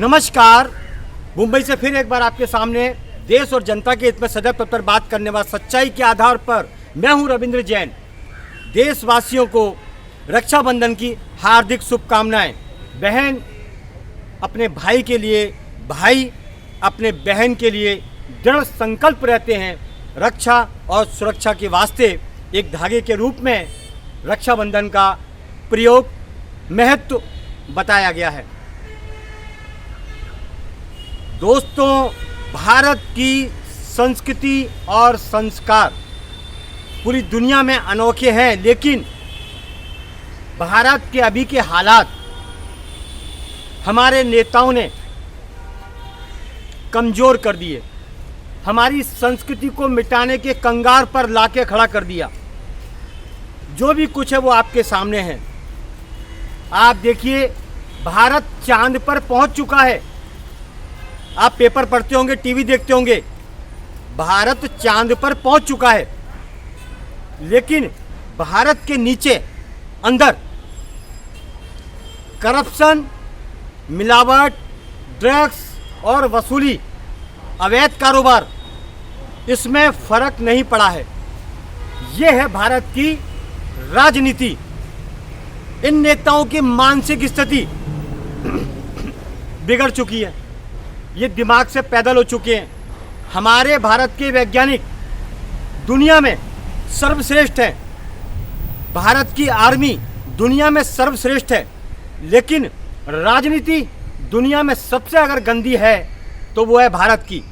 नमस्कार। मुंबई से फिर एक बार आपके सामने देश और जनता के हित में सदैव तत्पर बात करने वाला सच्चाई के आधार पर मैं हूं रविंद्र जैन। देशवासियों को रक्षाबंधन की हार्दिक शुभकामनाएं। बहन अपने भाई के लिए, भाई अपने बहन के लिए दृढ़ संकल्प रहते हैं। रक्षा और सुरक्षा के वास्ते एक धागे के रूप में रक्षाबंधन का प्रयोग महत्व बताया गया है। दोस्तों, भारत की संस्कृति और संस्कार पूरी दुनिया में अनोखे हैं, लेकिन भारत के अभी के हालात हमारे नेताओं ने कमज़ोर कर दिए, हमारी संस्कृति को मिटाने के कंगार पर लाके खड़ा कर दिया। जो भी कुछ है वो आपके सामने है। आप देखिए, भारत चांद पर पहुंच चुका है। आप पेपर पढ़ते होंगे, टीवी देखते होंगे, भारत चांद पर पहुंच चुका है। लेकिन भारत के नीचे अंदर करप्शन, मिलावट, ड्रग्स और वसूली, अवैध कारोबार, इसमें फर्क नहीं पड़ा है। ये है भारत की राजनीति। इन नेताओं की मानसिक स्थिति बिगड़ चुकी है, ये दिमाग से पैदल हो चुके हैं। हमारे भारत के वैज्ञानिक दुनिया में सर्वश्रेष्ठ हैं, भारत की आर्मी दुनिया में सर्वश्रेष्ठ है, लेकिन राजनीति दुनिया में सबसे अगर गंदी है तो वो है भारत की।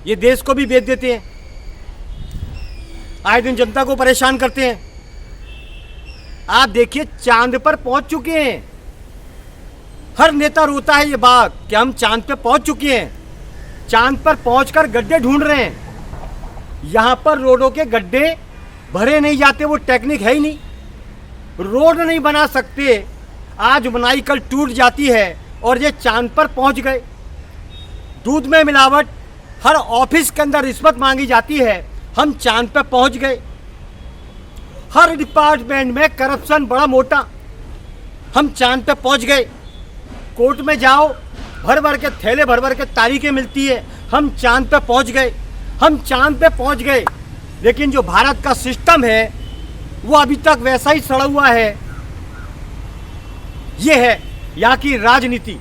ये देश को भी बेच देते हैं, आए दिन जनता को परेशान करते हैं। आप देखिए, चांद पर पहुंच चुके हैं। हर नेता रोता है ये बात कि हम चांद पे पहुंच चुके हैं। चांद पर पहुंचकर गड्ढे ढूंढ रहे हैं। यहां पर रोडों के गड्ढे भरे नहीं जाते, वो टेक्निक है ही नहीं। रोड नहीं बना सकते, आज बनाई कल टूट जाती है, और ये चांद पर पहुंच गए। दूध में मिलावट, हर ऑफिस के अंदर रिश्वत मांगी जाती है, हम चांद पर पहुंच गए। हर डिपार्टमेंट में करप्शन बड़ा मोटा, हम चांद पे पहुंच गए। कोर्ट में जाओ, भर भर के थैले भर भर के तारीखें मिलती है, हम चांद पे पहुंच गए। हम चांद पे पहुंच गए, लेकिन जो भारत का सिस्टम है वो अभी तक वैसा ही सड़ा हुआ है। ये है यहाँ की राजनीति।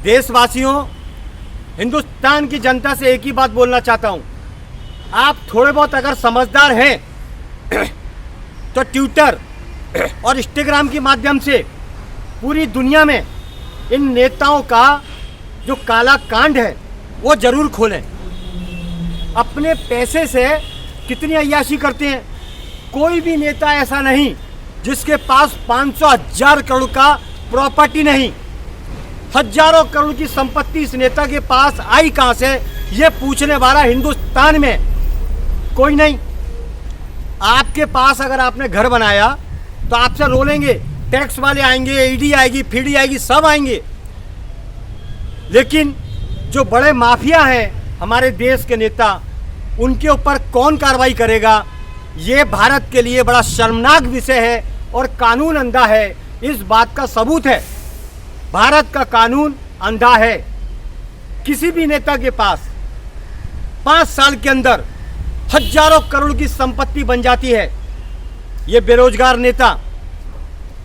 देशवासियों, हिंदुस्तान की जनता से एक ही बात बोलना चाहता हूँ, आप थोड़े बहुत अगर समझदार हैं तो ट्विटर और इंस्टाग्राम के माध्यम से पूरी दुनिया में इन नेताओं का जो काला कांड है वो जरूर खोलें। अपने पैसे से कितनी अय्याशी करते हैं। कोई भी नेता ऐसा नहीं जिसके पास 500,000 करोड़ का प्रॉपर्टी नहीं। हजारों करोड़ की संपत्ति इस नेता के पास आई कहां से, ये पूछने वाला हिंदुस्तान में कोई नहीं। आपके पास अगर आपने घर बनाया तो आपसे रोलेंगे, टैक्स वाले आएंगे, ईडी आएगी, फीडी आएगी, सब आएंगे। लेकिन जो बड़े माफिया हैं हमारे देश के नेता, उनके ऊपर कौन कार्रवाई करेगा, ये भारत के लिए बड़ा शर्मनाक विषय है और कानून अंधा है। इस बात का सबूत है, भारत का कानून अंधा है। किसी भी नेता के पास 5 साल के अंदर हजारों करोड़ की संपत्ति बन जाती है। ये बेरोजगार नेता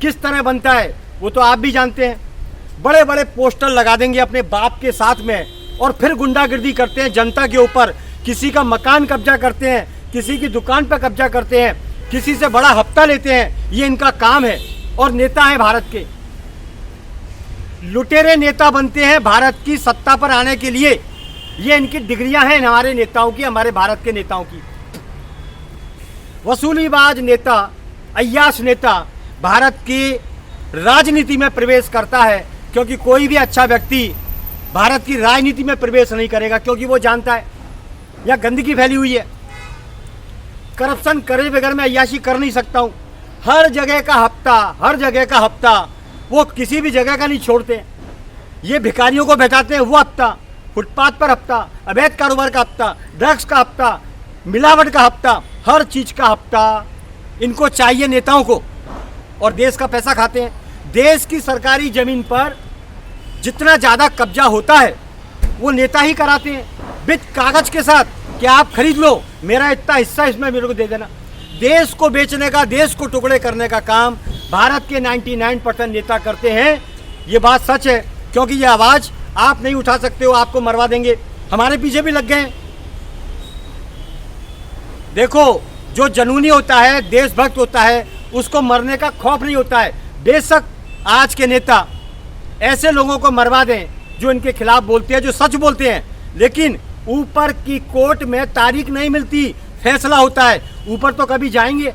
किस तरह बनता है वो तो आप भी जानते हैं। बड़े बड़े पोस्टर लगा देंगे अपने बाप के साथ में, और फिर गुंडागिर्दी करते हैं जनता के ऊपर। किसी का मकान कब्जा करते हैं, किसी की दुकान पर कब्जा करते हैं, किसी से बड़ा हफ्ता लेते हैं। ये इनका काम है, और नेता है भारत के। लुटेरे नेता बनते हैं भारत की सत्ता पर आने के लिए। ये इनकी डिग्रियां हैं हमारे नेताओं की, हमारे भारत के नेताओं की। वसूलीबाज नेता, अय्याश नेता भारत की राजनीति में प्रवेश करता है, क्योंकि कोई भी अच्छा व्यक्ति भारत की राजनीति में प्रवेश नहीं करेगा, क्योंकि वो जानता है यह गंदगी फैली हुई है। करप्शन करे बगैर मैं अय्याशी कर नहीं सकता हूँ। हर जगह का हफ्ता, हर जगह का हफ्ता, वो किसी भी जगह का नहीं छोड़ते। ये भिखारियों को बैठाते हैं वो हफ्ता, फुटपाथ पर हफ्ता, अवैध कारोबार का हफ्ता, ड्रग्स का हफ्ता, मिलावट का हफ्ता, हर चीज़ का हफ्ता इनको चाहिए नेताओं को, और देश का पैसा खाते हैं। देश की सरकारी जमीन पर जितना ज़्यादा कब्जा होता है वो नेता ही कराते हैं, विद कागज के साथ कि आप खरीद लो, मेरा इतना हिस्सा इसमें मेरे को दे देना। देश को बेचने का, देश को टुकड़े करने का काम भारत के 99% नेता करते हैं। ये बात सच है, क्योंकि ये आवाज़ आप नहीं उठा सकते हो, आपको मरवा देंगे। हमारे पीछे भी लग गए हैं। देखो, जो जनूनी होता है, देशभक्त होता है, उसको मरने का खौफ नहीं होता है। बेशक आज के नेता ऐसे लोगों को मरवा दें जो इनके खिलाफ बोलते हैं, जो सच बोलते हैं, लेकिन ऊपर की कोर्ट में तारीख नहीं मिलती, फैसला होता है। ऊपर तो कभी जाएंगे,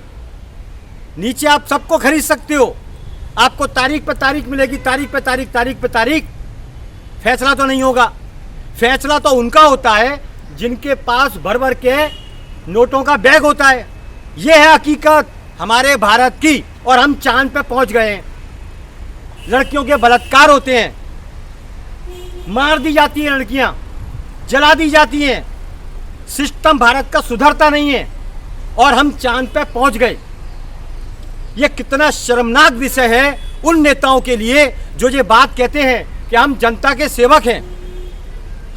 नीचे आप सबको खरीद सकते हो, आपको तारीख पे तारीख मिलेगी, तारीख पे तारीख, तारीख पे तारीख, फैसला तो नहीं होगा। फैसला तो उनका होता है जिनके पास भर भर के नोटों का बैग होता है। ये है हकीकत हमारे भारत की, और हम चांद पे पहुंच गए हैं। लड़कियों के बलात्कार होते हैं, मार दी जाती हैं लड़कियां, जला दी जाती हैं, सिस्टम भारत का सुधरता नहीं है, और हम चांद पे पहुंच गए। ये कितना शर्मनाक विषय है उन नेताओं के लिए जो ये बात कहते हैं कि हम जनता के सेवक हैं,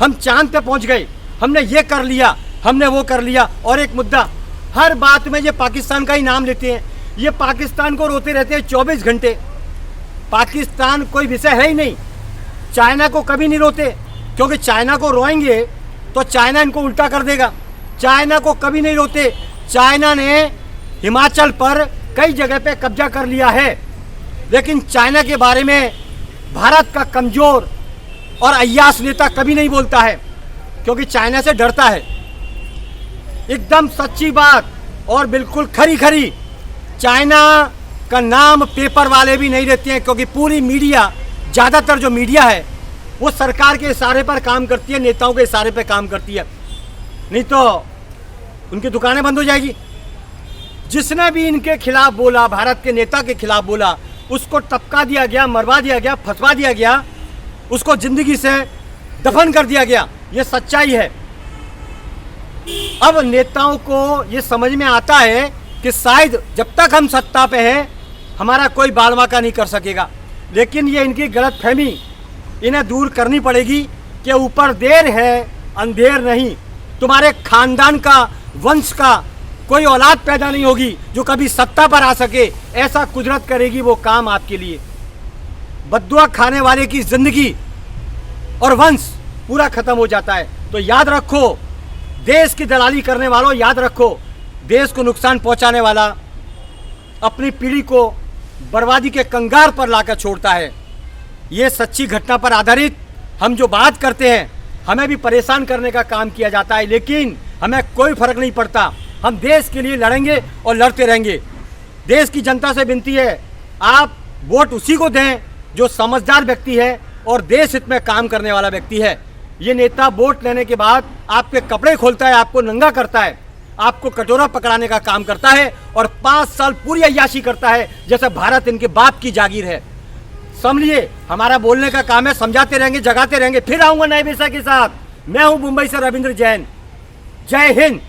हम चांद पे पहुंच गए, हमने ये कर लिया, हमने वो कर लिया। और एक मुद्दा, हर बात में ये पाकिस्तान का ही नाम लेते हैं, ये पाकिस्तान को रोते रहते हैं 24 घंटे। पाकिस्तान कोई विषय है ही नहीं। चाइना को कभी नहीं रोते, क्योंकि चाइना को रोएंगे तो चाइना इनको उल्टा कर देगा। चाइना को कभी नहीं रोते। चाइना ने हिमाचल पर कई जगह पे कब्जा कर लिया है, लेकिन चाइना के बारे में भारत का कमज़ोर और अय्याश नेता कभी नहीं बोलता है, क्योंकि चाइना से डरता है। एकदम सच्ची बात और बिल्कुल खरी खरी, चाइना का नाम पेपर वाले भी नहीं लेते हैं, क्योंकि पूरी मीडिया, ज़्यादातर जो मीडिया है वो सरकार के इशारे पर काम करती है, नेताओं के इशारे पर काम करती है, नहीं तो उनकी दुकानें बंद हो जाएगी। जिसने भी इनके खिलाफ बोला, भारत के नेता के खिलाफ बोला, उसको टपका दिया गया, मरवा दिया गया, फंसवा दिया गया, उसको जिंदगी से दफन कर दिया गया। ये सच्चाई है। अब नेताओं को ये समझ में आता है कि शायद जब तक हम सत्ता पे हैं हमारा कोई बाल बांका नहीं कर सकेगा, लेकिन ये इनकी गलतफहमी इन्हें दूर करनी पड़ेगी कि ऊपर देर है अंधेर नहीं। तुम्हारे खानदान का, वंश का कोई औलाद पैदा नहीं होगी जो कभी सत्ता पर आ सके, ऐसा कुदरत करेगी वो काम आपके लिए। बद्दुआ खाने वाले की जिंदगी और वंश पूरा खत्म हो जाता है। तो याद रखो, देश की दलाली करने वालों, याद रखो, देश को नुकसान पहुंचाने वाला अपनी पीढ़ी को बर्बादी के कंगार पर लाकर छोड़ता है। ये सच्ची घटना पर आधारित हम जो बात करते हैं, हमें भी परेशान करने का काम किया जाता है, लेकिन हमें कोई फर्क नहीं पड़ता। हम देश के लिए लड़ेंगे और लड़ते रहेंगे। देश की जनता से विनती है, आप वोट उसी को दें जो समझदार व्यक्ति है और देश हित में काम करने वाला व्यक्ति है। ये नेता वोट लेने के बाद आपके कपड़े खोलता है, आपको नंगा करता है, आपको कटोरा पकड़ाने का काम करता है और 5 साल पूरी अय्याशी करता है, जैसे भारत इनके बाप की जागीर है। समझिए, हमारा बोलने का काम है, समझाते रहेंगे, जगाते रहेंगे। फिर आऊँगा नए विषय के साथ। मैं हूँ मुंबई से रविंद्र जैन। जय हिंद।